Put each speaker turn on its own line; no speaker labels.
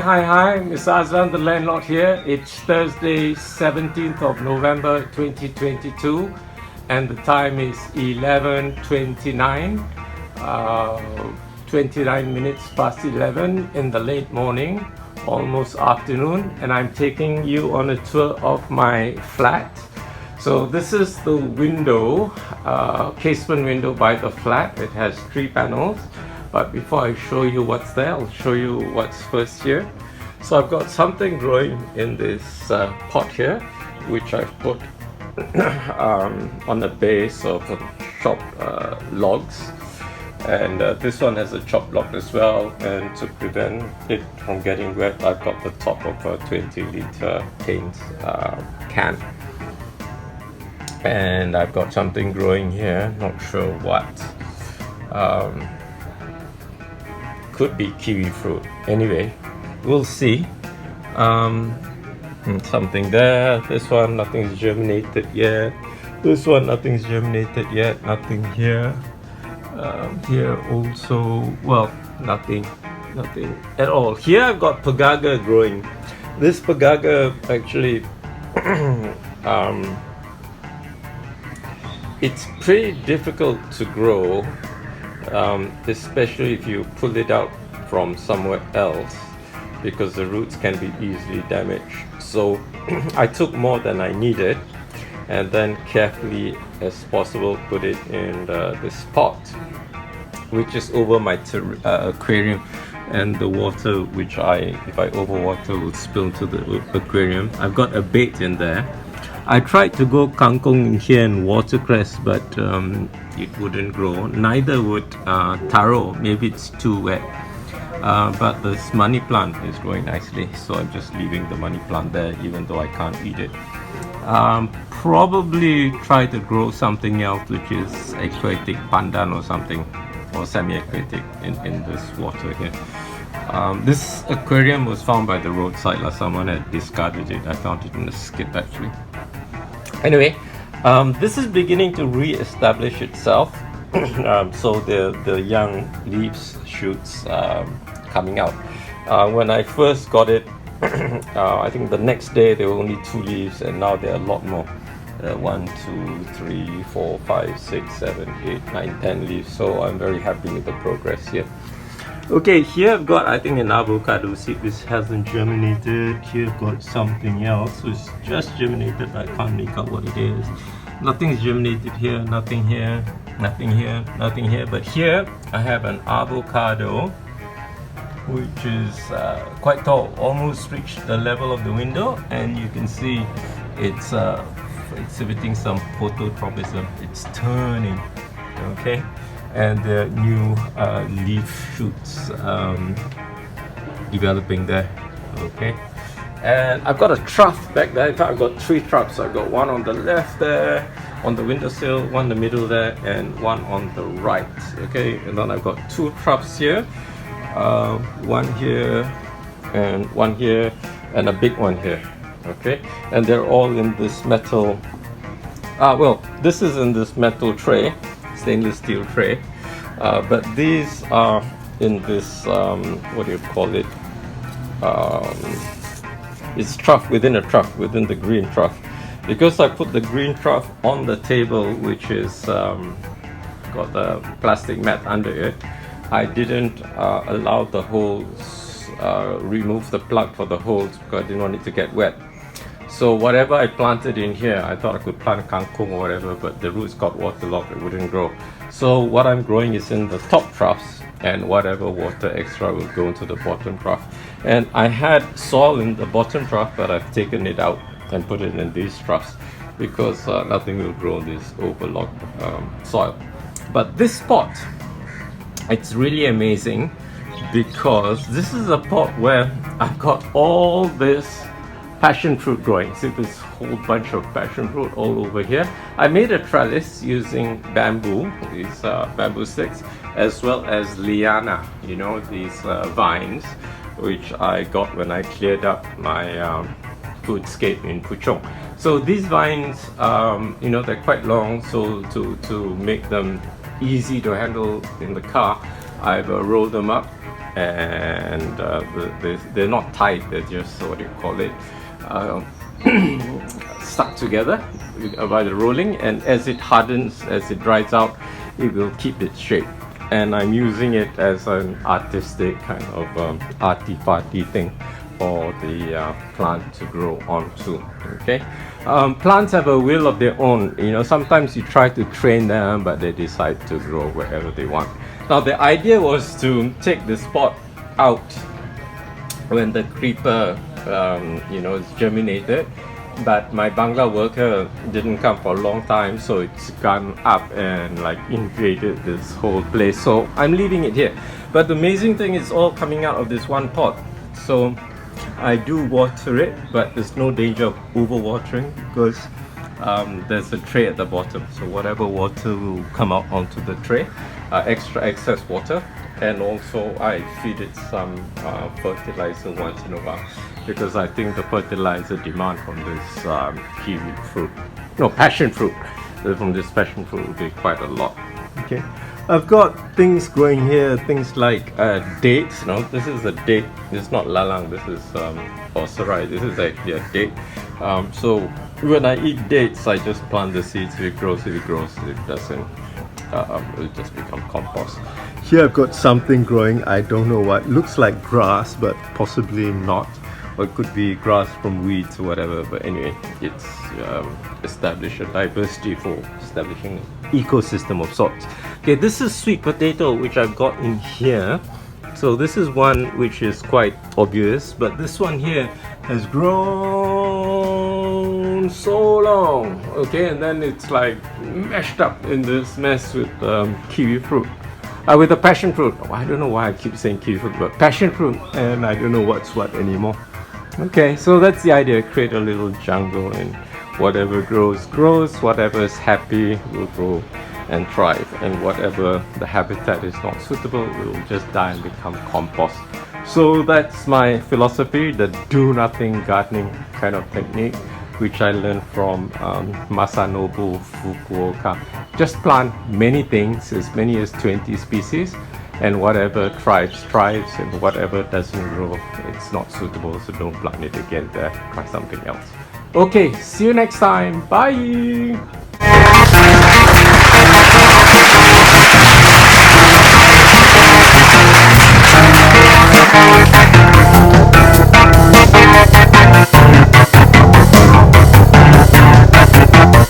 Hi, Mr. Azlan, the landlord here. It's Thursday, 17th of November 2022, and the time is 11:29, 29 minutes past 11 in the late morning, almost afternoon, and I'm taking you on a tour of my flat. So this is the window, casement window by the flat. It has 3 panels. But before I show you what's there, I'll show you what's first here. So I've got something growing in this pot here, which I've put on the base of chopped logs. And this one has a chopped log as well. And to prevent it from getting wet, I've got the top of a 20-liter paint can. And I've got something growing here, not sure what. Could be kiwi fruit. Anyway, we'll see. Something there. This one, nothing's germinated yet. This one, nothing's germinated yet. Nothing here. Here also, well, nothing at all. Here I've got pagaga growing. This pagaga actually, it's pretty difficult to grow. Especially if you pull it out from somewhere else, because the roots can be easily damaged. So I took more than I needed and then carefully as possible put it in this pot, which is over my aquarium, and the water which if I overwater will spill into the aquarium. I've got a bait in there. I tried to grow kangkong in here and watercress, but it wouldn't grow. Neither would taro. Maybe it's too wet. But this money plant is growing nicely, so I'm just leaving the money plant there, even though I can't eat it. Probably try to grow something else, which is aquatic pandan or something, or semi-aquatic in this water here. This aquarium was found by the roadside. Someone had discarded it. I found it in a skip actually. Anyway, this is beginning to re-establish itself. So the young leaves, shoots coming out. When I first got it, I think the next day there were only 2 leaves, and now there are a lot more. 1, 2, 3, 4, 5, 6, 7, 8, 9, 10 leaves. So I'm very happy with the progress here. Okay, here I've got, I think, an avocado seed. This hasn't germinated. Here I've got something else which just germinated, but I can't make out what it is. Nothing's germinated here, nothing here, nothing here, nothing here. But here I have an avocado which is quite tall, almost reached the level of the window, and you can see it's exhibiting some phototropism. It's turning, okay? And the new leaf shoots developing there, okay? And I've got a trough back there. In fact, I've got 3 troughs. I've got one on the left there, on the windowsill, one in the middle there, and one on the right, okay? And then I've got 2 troughs here, one here, and one here, and a big one here, okay? And they're all in this metal, well, this is in this metal tray, stainless steel tray, but these are in this what do you call it, it's trough within a trough, within the green trough, because I put the green trough on the table, which is got the plastic mat under it. I didn't allow the holes, remove the plug for the holes, because I didn't want it to get wet. So whatever I planted in here, I thought I could plant kangkong or whatever, but the roots got waterlogged, it wouldn't grow. So what I'm growing is in the top troughs, and whatever water extra will go into the bottom trough. And I had soil in the bottom trough, but I've taken it out and put it in these troughs, because nothing will grow in this overlogged soil. But this pot, it's really amazing, because this is a pot where I've got all this passion fruit growing. See this whole bunch of passion fruit all over here. I made a trellis using bamboo, these bamboo sticks, as well as liana, you know, these vines, which I got when I cleared up my foodscape in Puchong. So these vines, you know, they're quite long, so to make them easy to handle in the car, I've rolled them up and they're not tied, they're just, what do you call it, stuck together by the rolling, and as it hardens, as it dries out, it will keep its shape. And I'm using it as an artistic kind of arty-farty thing for the plant to grow onto. Okay, plants have a will of their own. You know, sometimes you try to train them, but they decide to grow wherever they want. Now, the idea was to take the spot out when the creeper, is germinated. But my Bangla worker didn't come for a long time, so it's gone up and like invaded this whole place. So I'm leaving it here. But the amazing thing is all coming out of this one pot. So I do water it, but there's no danger of overwatering because there's a tray at the bottom. So whatever water will come out onto the tray, excess water. And also I feed it some fertilizer once in a while, because I think the fertilizer demand from this kiwi fruit, no, passion fruit, from this passion fruit will be quite a lot. Okay, I've got things growing here, things like dates. You know, this is a date. This is not lalang. This is or sarai. This is actually a date. So when I eat dates, I just plant the seeds. If it grows, if it grows. If it doesn't, it'll just become compost. Here I've got something growing. I don't know what. Looks like grass, but possibly not. Or it could be grass from weeds or whatever. But anyway, it's established a diversity for establishing an ecosystem of sorts. Okay, this is sweet potato, which I've got in here. So this is one which is quite obvious, but this one here has grown so long. Okay, and then it's like meshed up in this mess with kiwi fruit. With the passion fruit. Oh, I don't know why I keep saying kiwi fruit, but passion fruit, and I don't know what's what anymore. Okay, so that's the idea. Create a little jungle, and whatever grows, grows. Whatever is happy will grow and thrive, and whatever the habitat is not suitable will just die and become compost. So that's my philosophy, the do nothing gardening kind of technique, which I learned from Masanobu Fukuoka. Just plant many things, as many as 20 species, and whatever thrives, thrives, and whatever doesn't grow, it's not suitable, so don't plant it again there. Try something else. Okay, see you next time. Bye!